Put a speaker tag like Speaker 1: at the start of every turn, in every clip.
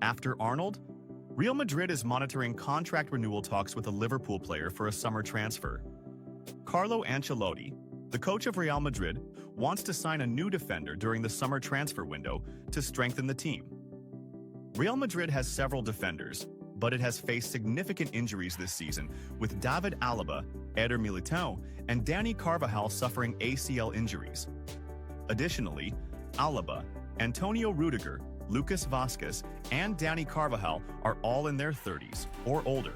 Speaker 1: After Arnold, Real Madrid is monitoring contract renewal talks with a Liverpool player for a summer transfer. Carlo Ancelotti, the coach of Real Madrid, wants to sign a new defender during the summer transfer window to strengthen the team. Real Madrid has several defenders, but it has faced significant injuries this season, with David Alaba, Eder Militão, and Dani Carvajal suffering ACL injuries. Additionally, Alaba, Antonio Rudiger, Lucas Vazquez, and Dani Carvajal are all in their 30s or older.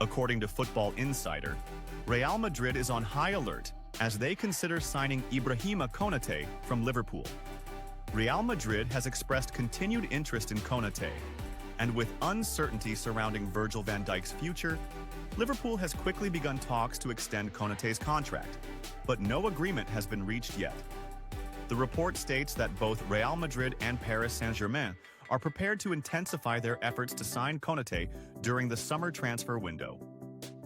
Speaker 1: According to Football Insider, Real Madrid is on high alert as they consider signing Ibrahima Konate from Liverpool. Real Madrid has expressed continued interest in Konate, and with uncertainty surrounding Virgil van Dijk's future, Liverpool has quickly begun talks to extend Konate's contract, but no agreement has been reached yet. The report states that both Real Madrid and Paris Saint-Germain are prepared to intensify their efforts to sign Konate during the summer transfer window.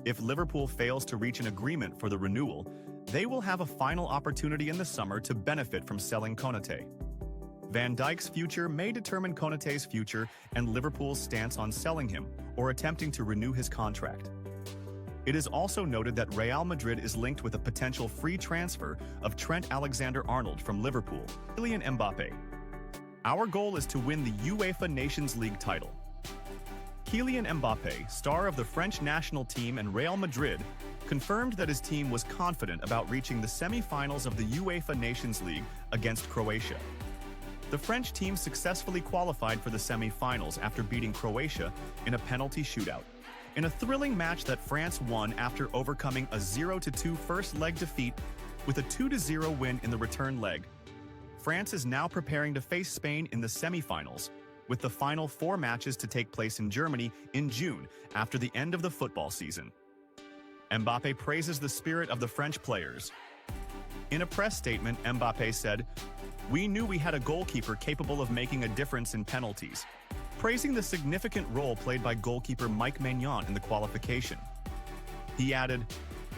Speaker 1: If Liverpool fails to reach an agreement for the renewal, they will have a final opportunity in the summer to benefit from selling Konate. Van Dijk's future may determine Konate's future and Liverpool's stance on selling him or attempting to renew his contract. It is also noted that Real Madrid is linked with a potential free transfer of Trent Alexander-Arnold from Liverpool, Kylian Mbappé. Our goal is to win the UEFA Nations League title. Kylian Mbappé, star of the French national team and Real Madrid, confirmed that his team was confident about reaching the semi-finals of the UEFA Nations League against Croatia. The French team successfully qualified for the semi-finals after beating Croatia in a penalty shootout, in a thrilling match that France won after overcoming a 0-2 first-leg defeat with a 2-0 win in the return leg. France is now preparing to face Spain in the semi-finals, with the final 4 matches to take place in Germany in June after the end of the football season. Mbappé praises the spirit of the French players. In a press statement, Mbappé said, "We knew we had a goalkeeper capable of making a difference in penalties," praising the significant role played by goalkeeper Mike Maignan in the qualification. He added,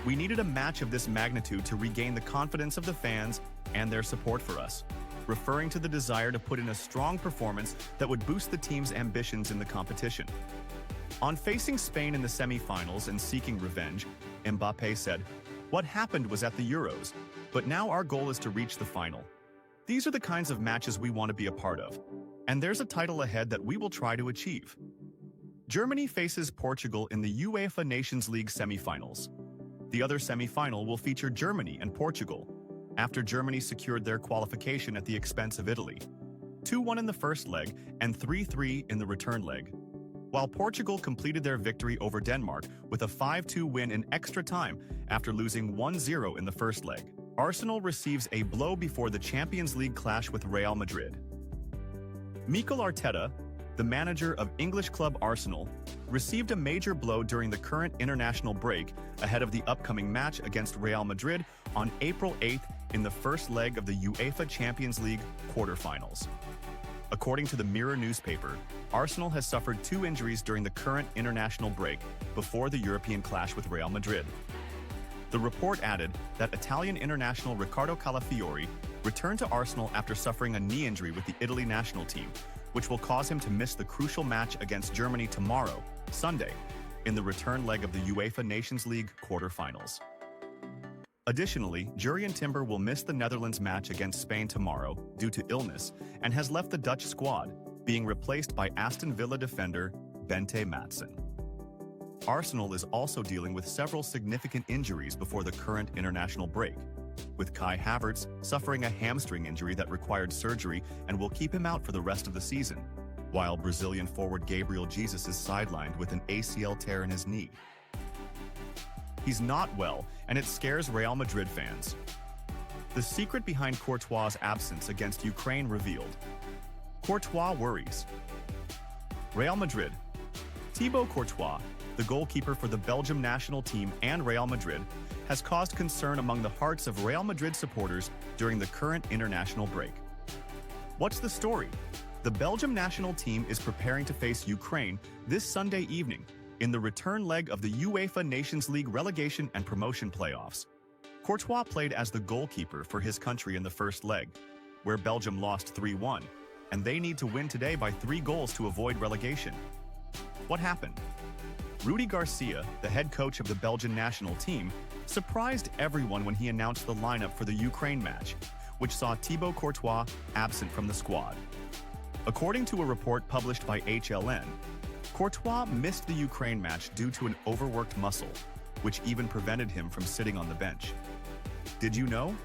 Speaker 1: "We needed a match of this magnitude to regain the confidence of the fans and their support for us," referring to the desire to put in a strong performance that would boost the team's ambitions in the competition. On facing Spain in the semi-finals and seeking revenge, Mbappé said, "What happened was at the Euros, but now our goal is to reach the final. These are the kinds of matches we want to be a part of, and there's a title ahead that we will try to achieve." Germany faces Portugal in the UEFA Nations League semi-finals. The other semi-final will feature Germany and Portugal, after Germany secured their qualification at the expense of Italy, 2-1 in the first leg and 3-3 in the return leg, while Portugal completed their victory over Denmark with a 5-2 win in extra time after losing 1-0 in the first leg. Arsenal receives a blow before the Champions League clash with Real Madrid. Mikel Arteta, the manager of English club Arsenal, received a major blow during the current international break ahead of the upcoming match against Real Madrid on April 8th in the first leg of the UEFA Champions League quarterfinals. According to the Mirror newspaper, Arsenal has suffered 2 injuries during the current international break before the European clash with Real Madrid. The report added that Italian international Riccardo Calafiori returned to Arsenal after suffering a knee injury with the Italy national team, which will cause him to miss the crucial match against Germany tomorrow, Sunday, in the return leg of the UEFA Nations League quarterfinals. Additionally, Jurrien Timber will miss the Netherlands match against Spain tomorrow due to illness and has left the Dutch squad, being replaced by Aston Villa defender Bente Maatsen. Arsenal is also dealing with several significant injuries before the current international break, with Kai Havertz suffering a hamstring injury that required surgery and will keep him out for the rest of the season, while Brazilian forward Gabriel Jesus is sidelined with an ACL tear in his knee. He's not well, and it scares Real Madrid fans. The secret behind Courtois' absence against Ukraine revealed. Courtois worries. Real Madrid. Thibaut Courtois, the goalkeeper for the Belgium national team and Real Madrid, has caused concern among the hearts of Real Madrid supporters during the current international break. What's the story? The Belgium national team is preparing to face Ukraine this Sunday evening in the return leg of the UEFA Nations League relegation and promotion playoffs. Courtois played as the goalkeeper for his country in the first leg, where Belgium lost 3-1, and they need to win today by 3 goals to avoid relegation. What happened? Rudi Garcia, the head coach of the Belgian national team, surprised everyone when he announced the lineup for the Ukraine match, which saw Thibaut Courtois absent from the squad. According to a report published by HLN, Courtois missed the Ukraine match due to an overworked muscle, which even prevented him from sitting on the bench. Did you know?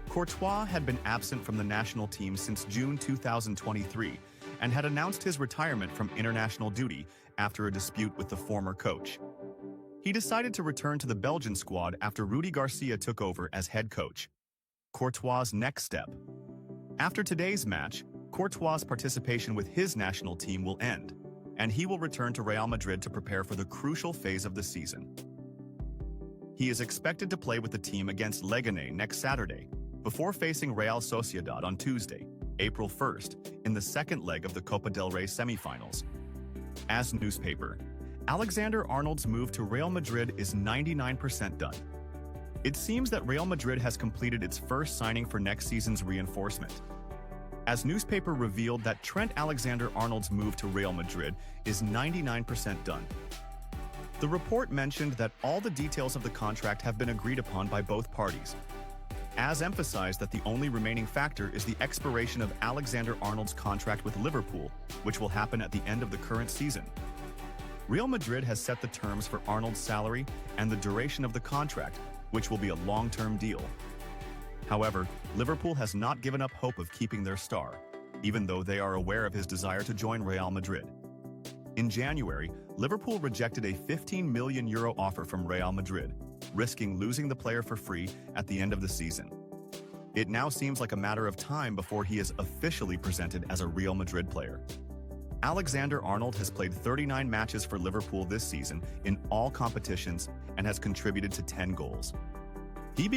Speaker 1: Courtois had been absent from the national team since June 2023 and had announced his retirement from international duty after a dispute with the former coach. He decided to return to the Belgian squad after Rudi Garcia took over as head coach. Courtois' next step. After today's match, Courtois' participation with his national team will end, and he will return to Real Madrid to prepare for the crucial phase of the season. He is expected to play with the team against Leganés next Saturday, before facing Real Sociedad on Tuesday, April 1st, in the second leg of the Copa del Rey semifinals. As newspaper, Alexander-Arnold's move to Real Madrid is 99% done. It seems that Real Madrid has completed its first signing for next season's reinforcement. As newspaper revealed that Trent Alexander-Arnold's move to Real Madrid is 99% done. The report mentioned that all the details of the contract have been agreed upon by both parties, as emphasized that the only remaining factor is the expiration of Alexander-Arnold's contract with Liverpool, which will happen at the end of the current season. Real Madrid has set the terms for Arnold's salary and the duration of the contract, which will be a long-term deal. However, Liverpool has not given up hope of keeping their star, even though they are aware of his desire to join Real Madrid. In January, Liverpool rejected a €15 million offer from Real Madrid, risking losing the player for free at the end of the season. It now seems like a matter of time before he is officially presented as a Real Madrid player. Alexander-Arnold has played 39 matches for Liverpool this season in all competitions and has contributed to 10 goals.